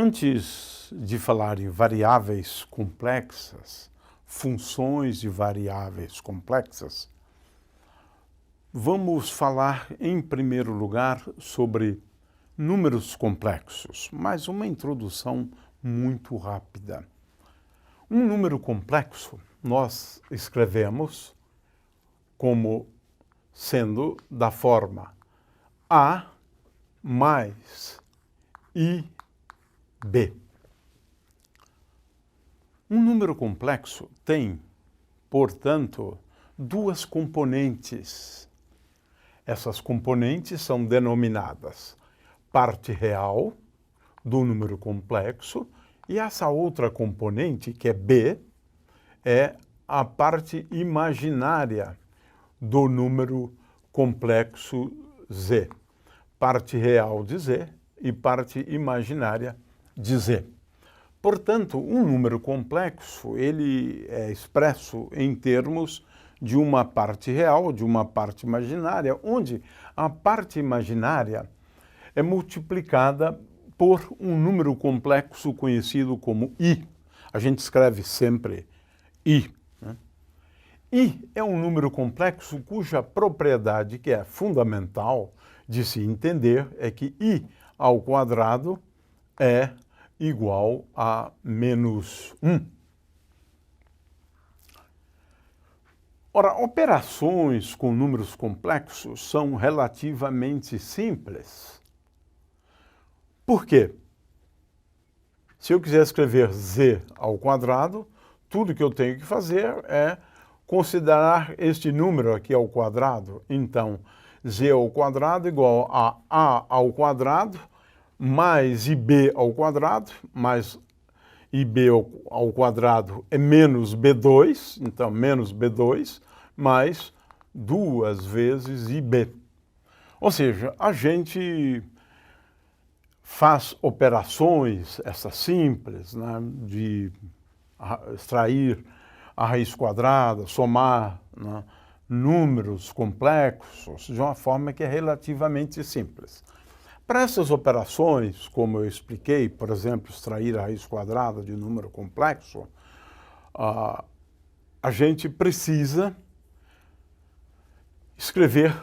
Antes de falar em variáveis complexas, funções de variáveis complexas, vamos falar em primeiro lugar sobre números complexos, mas uma introdução muito rápida. Um número complexo nós escrevemos como sendo da forma A mais IB. Um número complexo tem, portanto, duas componentes. Essas componentes são denominadas parte real do número complexo e essa outra componente, que é B, é a parte imaginária do número complexo Z. Parte real de Z e parte imaginária de Z. Portanto, um número complexo, ele é expresso em termos de uma parte real, de uma parte imaginária, onde a parte imaginária é multiplicada por um número complexo conhecido como I. A gente escreve sempre I. I é um número complexo cuja propriedade, que é fundamental de se entender, é que I ao quadrado é igual a menos 1. Ora, operações com números complexos são relativamente simples. Por quê? Se eu quiser escrever Z ao quadrado, tudo que eu tenho que fazer é considerar este número aqui ao quadrado. Então, Z ao quadrado igual a A ao quadrado mais IB ao quadrado, mais IB ao quadrado é menos B2, então menos B2, mais 2 vezes IB. Ou seja, a gente faz operações, essas simples, né, de extrair a raiz quadrada, somar, né, números complexos, de uma forma que é relativamente simples. Para essas operações, como eu expliquei, por exemplo, extrair a raiz quadrada de um número complexo, a gente precisa escrever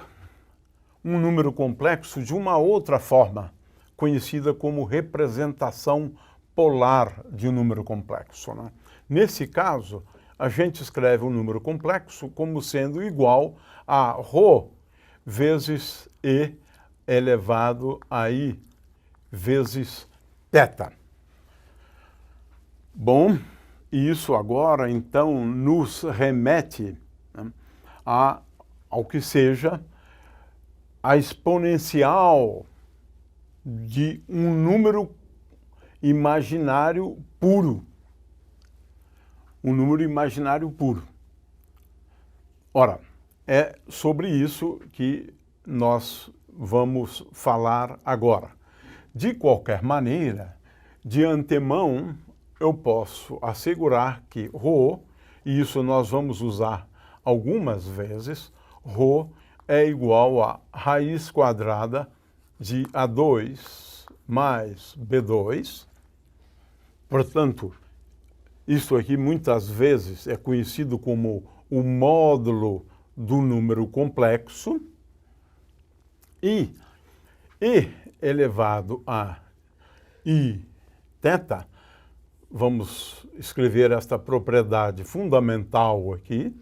um número complexo de uma outra forma, conhecida como representação polar de um número complexo, né? Nesse caso, a gente escreve um número complexo como sendo igual a ρ vezes E elevado a I vezes θ. Bom, isso agora, então, nos remete, né, ao que seja a exponencial de um número imaginário puro. Um número imaginário puro. Ora, é sobre isso que nós vamos falar agora. De qualquer maneira, de antemão, eu posso assegurar que ρ, e isso nós vamos usar algumas vezes, ρ é igual a raiz quadrada de A2 mais B2. Portanto, isso aqui muitas vezes é conhecido como o módulo do número complexo. E E elevado a Iθ, vamos escrever esta propriedade fundamental aqui,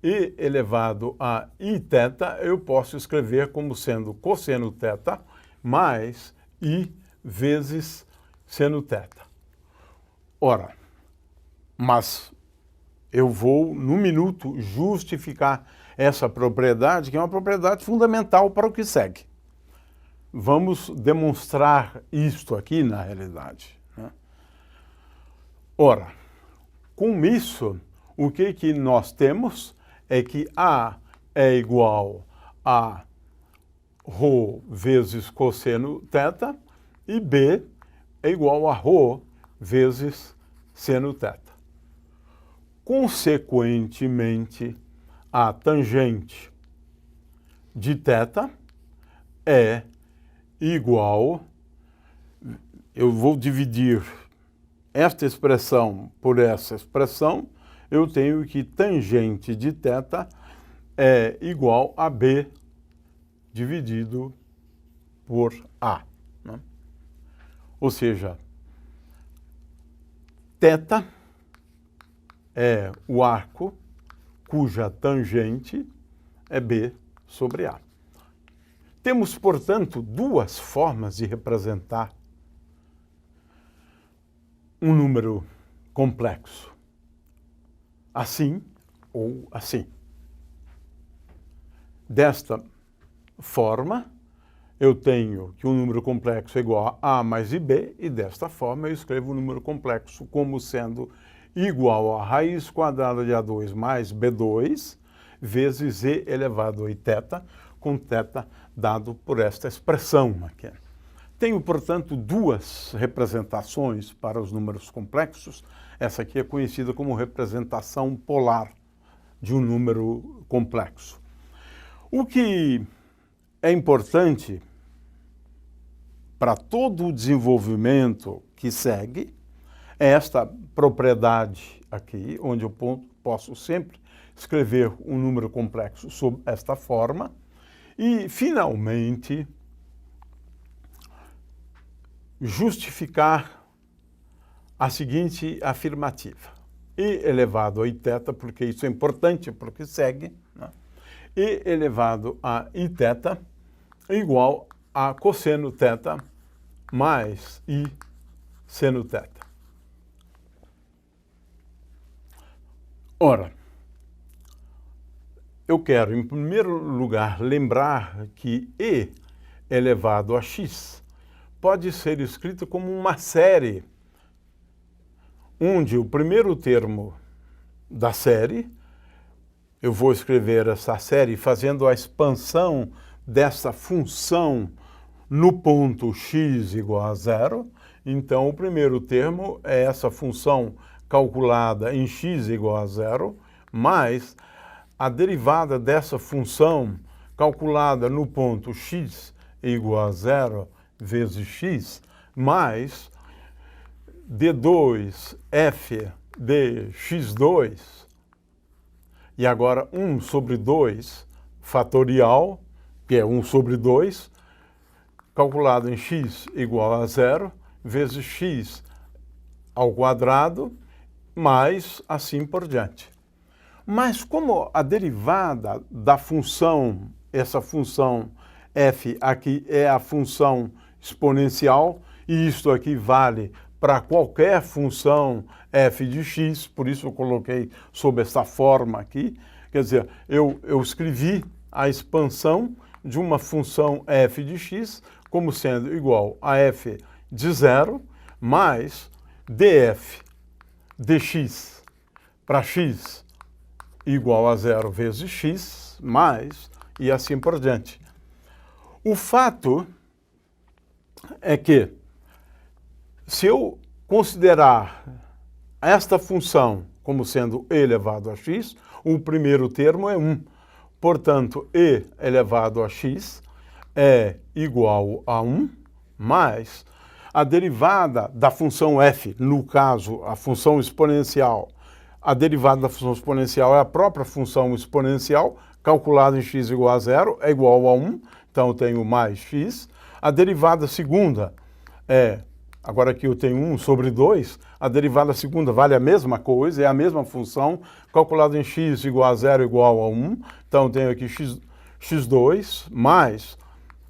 E elevado a Iθ eu posso escrever como sendo cosseno θ mais I vezes seno θ. Ora, mas eu vou, no minuto, justificar essa propriedade, que é uma propriedade fundamental para o que segue. Vamos demonstrar isto aqui na realidade, né? Ora, com isso, o que nós temos é que A é igual a ρ vezes cosseno θ e B é igual a ρ vezes seno θ. Consequentemente, a tangente de θ é igual eu vou dividir esta expressão por essa expressão, eu tenho que tangente de θ é igual a B dividido por A, né? Ou seja, θ é o arco cuja tangente é B sobre A. Temos, portanto, duas formas de representar um número complexo. Assim ou assim. Desta forma, eu tenho que um número complexo é igual a A mais IB, e desta forma eu escrevo o número complexo como sendo igual a raiz quadrada de A2 mais B2 vezes E elevado a iθ, com θ dado por esta expressão aqui. Tenho, portanto, duas representações para os números complexos. Essa aqui é conhecida como representação polar de um número complexo. O que é importante para todo o desenvolvimento que segue é esta propriedade aqui, onde eu posso sempre escrever um número complexo sob esta forma e, finalmente, justificar a seguinte afirmativa. E elevado a iθ, porque isso é importante, porque segue, né? E elevado a iθ é igual a cosseno θ mais I seno θ. Ora, eu quero, em primeiro lugar, lembrar que E elevado a x pode ser escrito como uma série, onde o primeiro termo da série, eu vou escrever essa série fazendo a expansão dessa função no ponto x igual a zero. Então, o primeiro termo é essa função calculada em x igual a zero, mais a derivada dessa função calculada no ponto x igual a zero vezes x, mais d2f de x2, e agora 1 sobre 2 fatorial, que é 1 sobre 2, calculado em x igual a zero, vezes x ao quadrado, mais assim por diante. Mas como a derivada da função, essa função f aqui é a função exponencial, e isto aqui vale para qualquer função f de x, por isso eu coloquei sob essa forma aqui. Quer dizer, eu escrevi a expansão de uma função f de x como sendo igual a f de zero mais df dx para x igual a zero vezes x, mais, e assim por diante. O fato é que, se eu considerar esta função como sendo e elevado a x, o primeiro termo é 1. Portanto, e elevado a x é igual a 1, mais a derivada da função f, no caso, a função exponencial. A derivada da função exponencial é a própria função exponencial, calculada em x igual a zero, é igual a 1, então eu tenho mais x. A derivada segunda é, agora aqui eu tenho 1 sobre 2, a derivada segunda vale a mesma coisa, é a mesma função, calculada em x igual a zero igual a 1, então eu tenho aqui x2 mais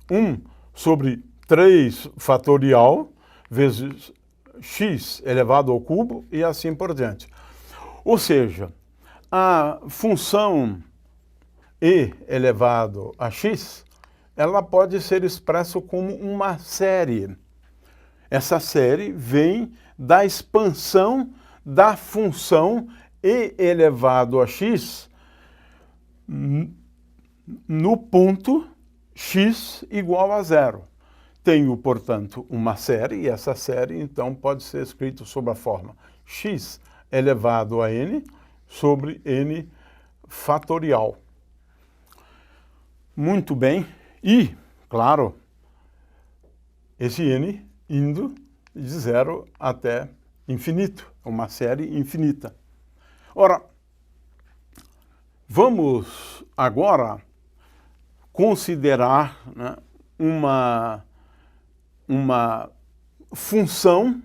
1 sobre 3 fatorial vezes x elevado ao cubo e assim por diante. Ou seja, a função e elevado a x, ela pode ser expressa como uma série. Essa série vem da expansão da função e elevado a x no ponto x igual a zero. Tenho, portanto, uma série, e essa série, então, pode ser escrita sob a forma x elevado a n sobre n fatorial. Muito bem. E, claro, esse n indo de 0 até infinito, uma série infinita. Ora, vamos agora considerar, né, uma função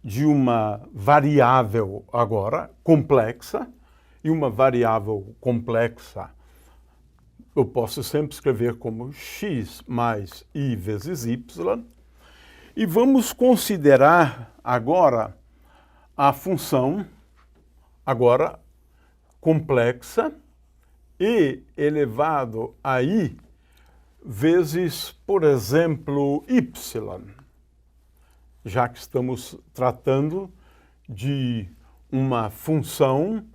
de uma variável agora complexa, e uma variável complexa eu posso sempre escrever como x mais i vezes y, e vamos considerar agora a função agora complexa e elevado a i vezes, por exemplo, y, já que estamos tratando de uma função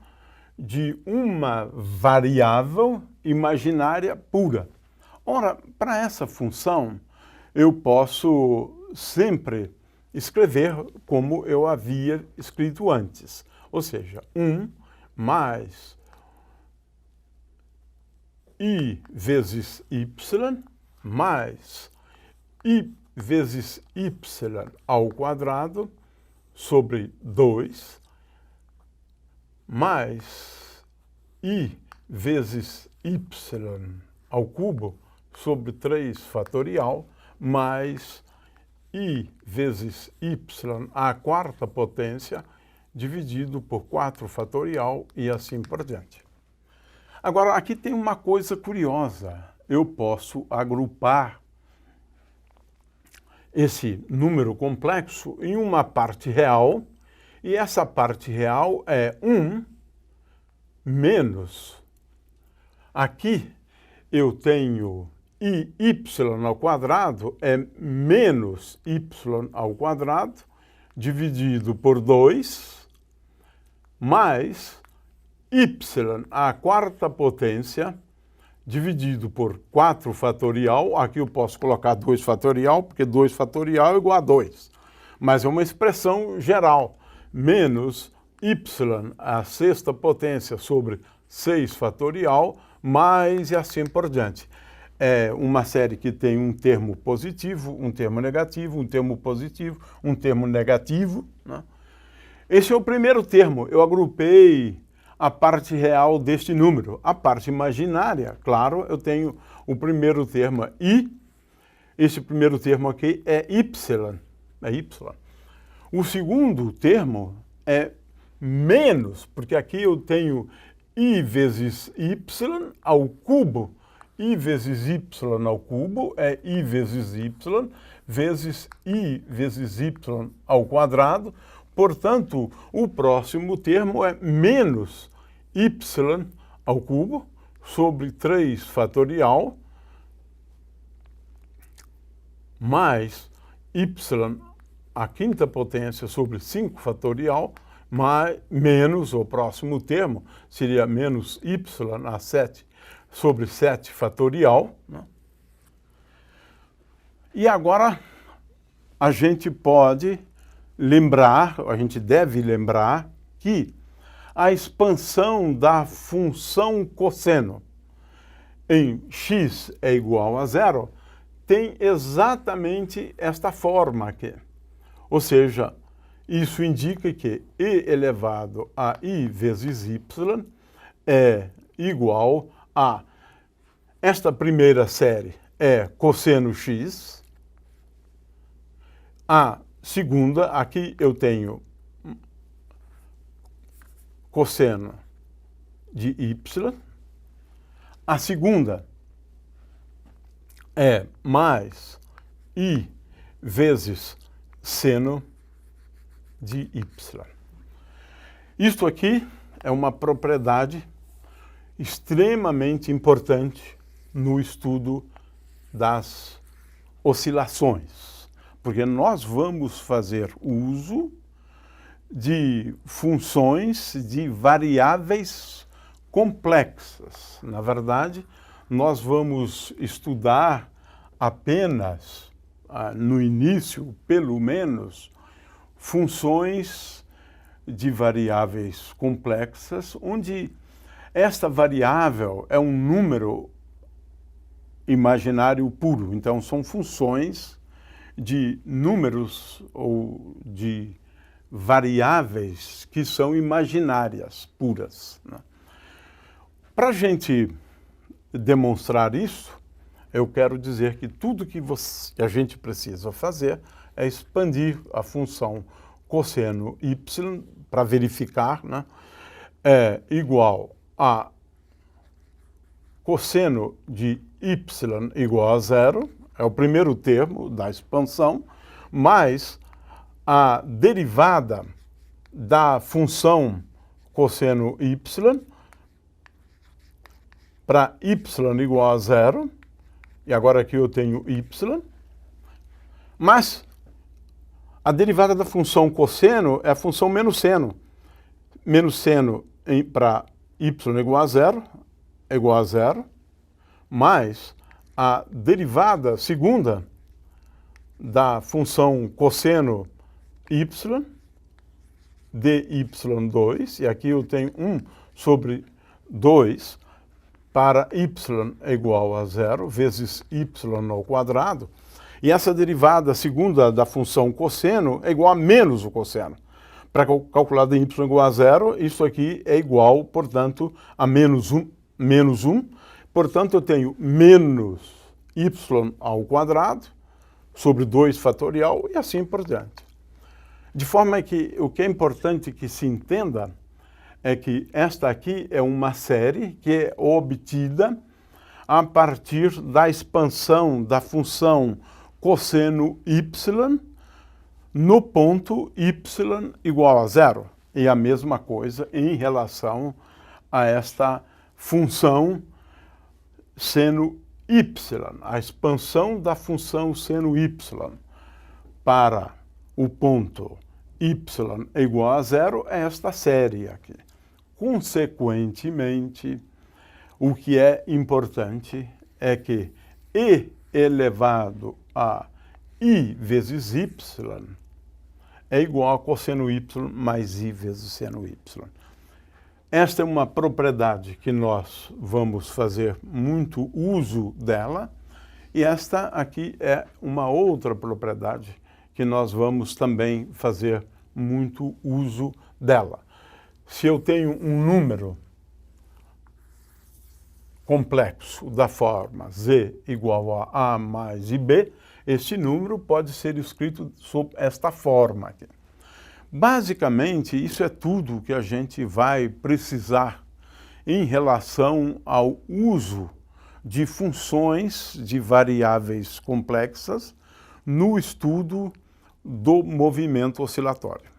de uma variável imaginária pura. Ora, para essa função, eu posso sempre escrever como eu havia escrito antes, ou seja, 1 mais i vezes y mais i vezes y ao quadrado sobre 2 mais i vezes y ao cubo sobre 3 fatorial mais i vezes y à quarta potência dividido por 4 fatorial e assim por diante. Agora, aqui tem uma coisa curiosa. Eu posso agrupar esse número complexo em uma parte real, e essa parte real é 1 menos. Aqui eu tenho y ao quadrado é menos y ao quadrado dividido por 2 mais y à quarta potência dividido por 4 fatorial. Aqui eu posso colocar 2 fatorial, porque 2 fatorial é igual a 2. Mas é uma expressão geral. Menos y à sexta potência sobre 6 fatorial, mais e assim por diante. É uma série que tem um termo positivo, um termo negativo, um termo positivo, um termo negativo, né? Esse é o primeiro termo. Eu agrupei a parte real deste número. A parte imaginária, claro, eu tenho o primeiro termo i. Esse primeiro termo aqui é y. O segundo termo é menos, porque aqui eu tenho i vezes y ao cubo. I vezes y ao cubo é i vezes y vezes i vezes y ao quadrado. Portanto, o próximo termo é menos y ao cubo sobre 3 fatorial mais y à quinta potência sobre 5 fatorial mais, menos o próximo termo seria menos y a 7 sobre 7 fatorial, né? E agora a gente pode lembrar, a gente deve lembrar que a expansão da função cosseno em x é igual a 0 tem exatamente esta forma aqui. Ou seja, isso indica que e elevado a i vezes y é igual a esta primeira série é cosseno x, a segunda, aqui eu tenho cosseno de y, a segunda é mais i vezes seno de y. Isto aqui é uma propriedade extremamente importante no estudo das oscilações, porque nós vamos fazer uso de funções de variáveis complexas. Na verdade, nós vamos estudar apenas, no início, pelo menos, funções de variáveis complexas, onde esta variável é um número imaginário puro. Então, são funções de números ou de variáveis que são imaginárias, puras, né? Para a gente demonstrar isso, eu quero dizer que tudo que a gente precisa fazer é expandir a função cosseno y para verificar, né? É igual a cosseno de y igual a zero, é o primeiro termo da expansão, mais a derivada da função cosseno y para y igual a zero, e agora aqui eu tenho y, mas a derivada da função cosseno é a função menos seno. Menos seno para y igual a zero, mais a derivada segunda da função cosseno y, dy2, e aqui eu tenho 1 sobre 2 para y é igual a zero, vezes y ao quadrado, e essa derivada segunda da função cosseno é igual a menos o cosseno. Para calcular de y igual a zero, isso aqui é igual, portanto, a menos 1. Portanto, eu tenho menos y ao quadrado sobre 2 fatorial e assim por diante. De forma que o que é importante que se entenda é que esta aqui é uma série que é obtida a partir da expansão da função cosseno y no ponto y igual a zero. E a mesma coisa em relação a esta função seno y, a expansão da função seno y para o ponto y é igual a zero é esta série aqui. Consequentemente, o que é importante é que e elevado a i vezes y é igual a cosseno y mais i vezes seno y. Esta é uma propriedade que nós vamos fazer muito uso dela, e esta aqui é uma outra propriedade que nós vamos também fazer muito uso dela. Se eu tenho um número complexo da forma z igual a mais ib, este número pode ser escrito sob esta forma aqui. Basicamente, isso é tudo que a gente vai precisar em relação ao uso de funções de variáveis complexas no estudo do movimento oscilatório.